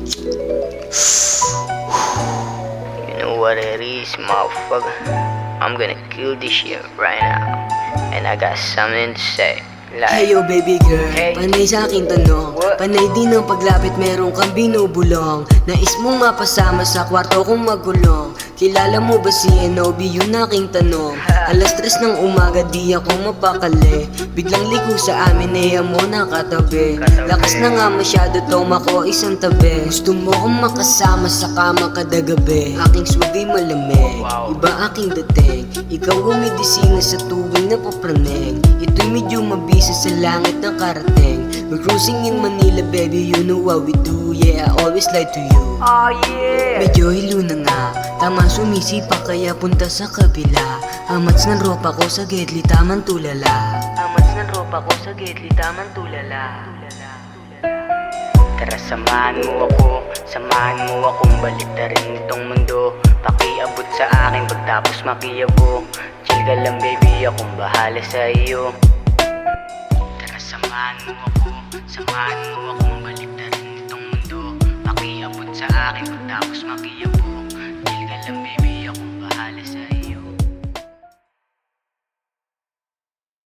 You know what it is, motherfucker. I'm gonna kill this shit right now. And I got something to say. Like, Heyo baby girl, hey. panay sa aking tanong. What? Panay din ang paglapit, meron kang binubulong. Nais mong mapasama sa kwarto kong magulong. Kilala mo ba si Enobi, yun aking tanong. Alas 3 ng umaga, di ako mapakali. Biglang ligo sa amin, mo nakatabi. Lakas na nga masyado, toma ko isang tabi. Gusto mo kong makasama sa kama kada gabi. Aking swabe malamig, iba aking dating. Ikaw umidisina sa tuwing napapraning. Ito'y medyo mabisa sa langit na karating. We're cruising in Manila, baby, you know what we do. Yeah, I always lie to you. oh yeah. Medyo hilo na nga, tama sumisipa kaya punta sa kabila. Amats ng ropa ko sa gedli, tamang tulala. Amats ng ropa ko sa gedli, tamang tulala. Tara samahan mo akong baliktarin itong mundo. Pakiabot sa akin pagtapos makiyabo. Chill ka lang baby, akong bahala sa iyo. Tara samahan mo akong baliktarin itong mundo. Pakiabot sa akin pagtapos makiyabo. Chill ka lang baby, akong bahala sa iyo.